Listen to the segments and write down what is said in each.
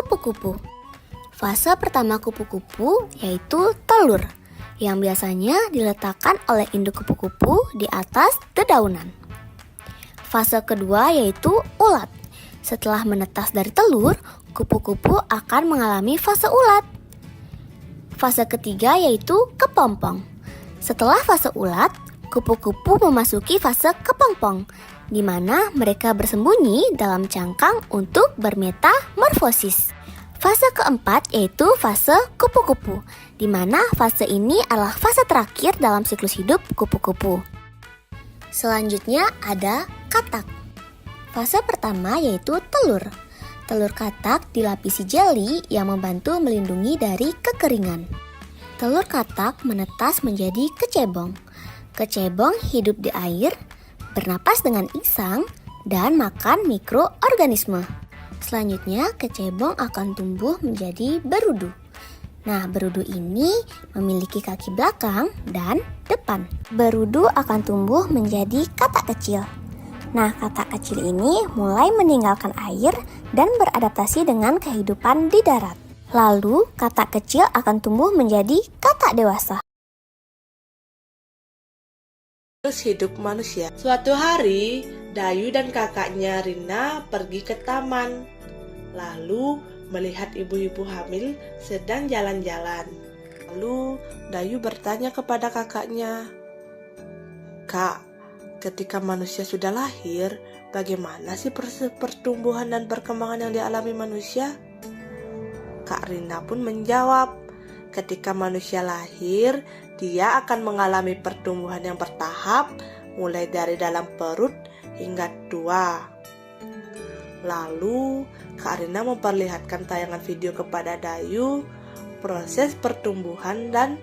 kupu-kupu. Fase pertama kupu-kupu yaitu telur, yang biasanya diletakkan oleh induk kupu-kupu di atas dedaunan. Fase kedua yaitu ulat. Setelah menetas dari telur, kupu-kupu akan mengalami fase ulat. Fase ketiga yaitu kepompong. Setelah fase ulat, kupu-kupu memasuki fase kepompong, di mana mereka bersembunyi dalam cangkang untuk bermetamorfosis. Fase keempat yaitu fase kupu-kupu, di mana fase ini adalah fase terakhir dalam siklus hidup kupu-kupu. Selanjutnya ada katak. Fase pertama yaitu telur. Telur katak dilapisi jeli yang membantu melindungi dari kekeringan. Telur katak menetas menjadi kecebong. Kecebong hidup di air, bernapas dengan insang, dan makan mikroorganisme. Selanjutnya, kecebong akan tumbuh menjadi berudu. Nah, berudu ini memiliki kaki belakang dan depan. Berudu akan tumbuh menjadi katak kecil. Nah, katak kecil ini mulai meninggalkan air dan beradaptasi dengan kehidupan di darat. Lalu, katak kecil akan tumbuh menjadi katak dewasa. Terus hidup manusia. Suatu hari, Dayu dan kakaknya Rina pergi ke taman. Lalu, melihat ibu-ibu hamil sedang jalan-jalan. Lalu, Dayu bertanya kepada kakaknya, "Kak, ketika manusia sudah lahir, bagaimana sih proses pertumbuhan dan perkembangan yang dialami manusia?" Kak Rina pun menjawab, ketika manusia lahir, dia akan mengalami pertumbuhan yang bertahap, mulai dari dalam perut hingga tua. Lalu, Kak Rina memperlihatkan tayangan video kepada Dayu, proses pertumbuhan dan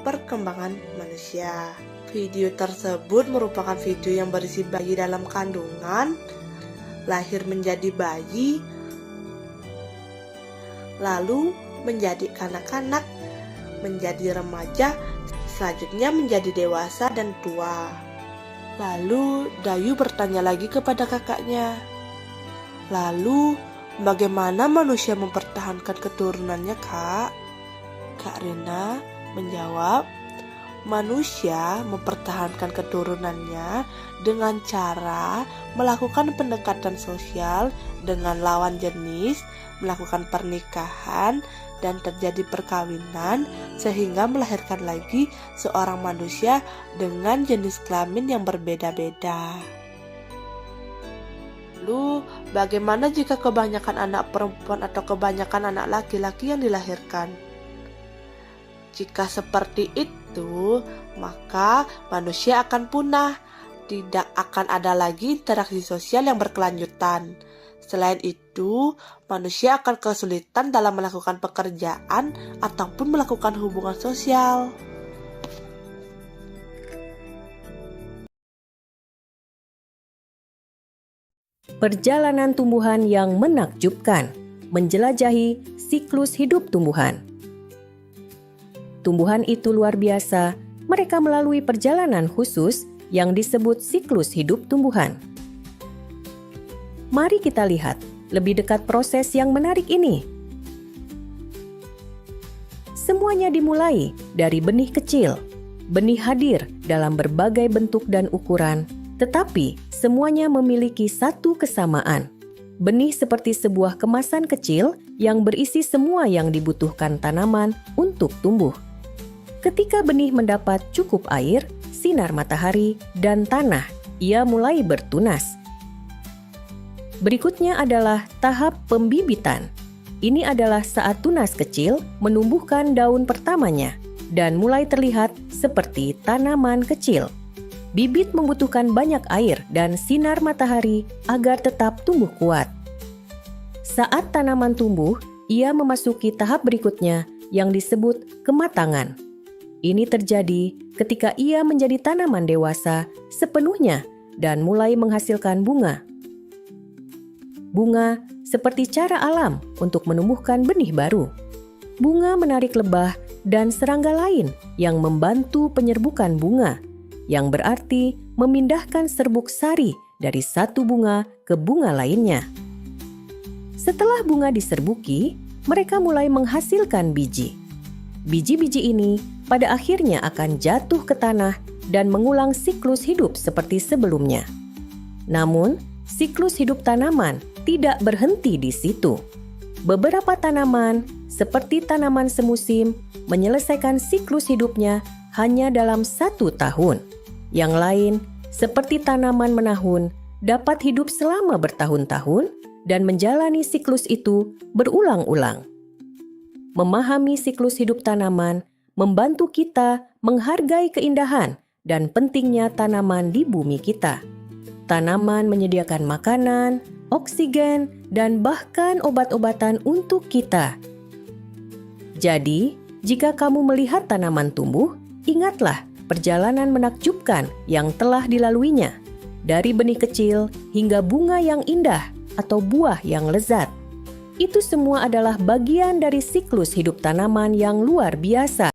perkembangan manusia. Video tersebut merupakan video yang berisi bayi dalam kandungan, lahir menjadi bayi, lalu menjadi kanak-kanak, menjadi remaja, selanjutnya menjadi dewasa dan tua. Lalu Dayu bertanya lagi kepada kakaknya, "Lalu bagaimana manusia mempertahankan keturunannya, Kak?" Kak Rina menjawab, "Manusia mempertahankan keturunannya dengan cara melakukan pendekatan sosial dengan lawan jenis, melakukan pernikahan, dan terjadi perkawinan sehingga melahirkan lagi seorang manusia dengan jenis kelamin yang berbeda-beda." Lalu, bagaimana jika kebanyakan anak perempuan atau kebanyakan anak laki-laki yang dilahirkan? Jika seperti itu, maka manusia akan punah. Tidak akan ada lagi interaksi sosial yang berkelanjutan. Selain itu, manusia akan kesulitan dalam melakukan pekerjaan ataupun melakukan hubungan sosial. Perjalanan tumbuhan yang menakjubkan, menjelajahi siklus hidup tumbuhan. Tumbuhan itu luar biasa, mereka melalui perjalanan khusus yang disebut siklus hidup tumbuhan. Mari kita lihat lebih dekat proses yang menarik ini. Semuanya dimulai dari benih kecil. Benih hadir dalam berbagai bentuk dan ukuran, tetapi semuanya memiliki satu kesamaan. Benih seperti sebuah kemasan kecil yang berisi semua yang dibutuhkan tanaman untuk tumbuh. Ketika benih mendapat cukup air, sinar matahari, dan tanah, ia mulai bertunas. Berikutnya adalah tahap pembibitan. Ini adalah saat tunas kecil menumbuhkan daun pertamanya dan mulai terlihat seperti tanaman kecil. Bibit membutuhkan banyak air dan sinar matahari agar tetap tumbuh kuat. Saat tanaman tumbuh, ia memasuki tahap berikutnya yang disebut kematangan. Ini terjadi ketika ia menjadi tanaman dewasa sepenuhnya dan mulai menghasilkan bunga. Bunga seperti cara alam untuk menumbuhkan benih baru. Bunga menarik lebah dan serangga lain yang membantu penyerbukan bunga, yang berarti memindahkan serbuk sari dari satu bunga ke bunga lainnya. Setelah bunga diserbuki, mereka mulai menghasilkan biji. Biji-biji ini pada akhirnya akan jatuh ke tanah dan mengulang siklus hidup seperti sebelumnya. Namun, siklus hidup tanaman tidak berhenti di situ. Beberapa tanaman, seperti tanaman semusim, menyelesaikan siklus hidupnya hanya dalam 1 tahun. Yang lain, seperti tanaman menahun, dapat hidup selama bertahun-tahun dan menjalani siklus itu berulang-ulang. Memahami siklus hidup tanaman membantu kita menghargai keindahan dan pentingnya tanaman di bumi kita. Tanaman menyediakan makanan, oksigen, dan bahkan obat-obatan untuk kita. Jadi, jika kamu melihat tanaman tumbuh, ingatlah perjalanan menakjubkan yang telah dilaluinya, dari benih kecil hingga bunga yang indah atau buah yang lezat. Itu semua adalah bagian dari siklus hidup tanaman yang luar biasa.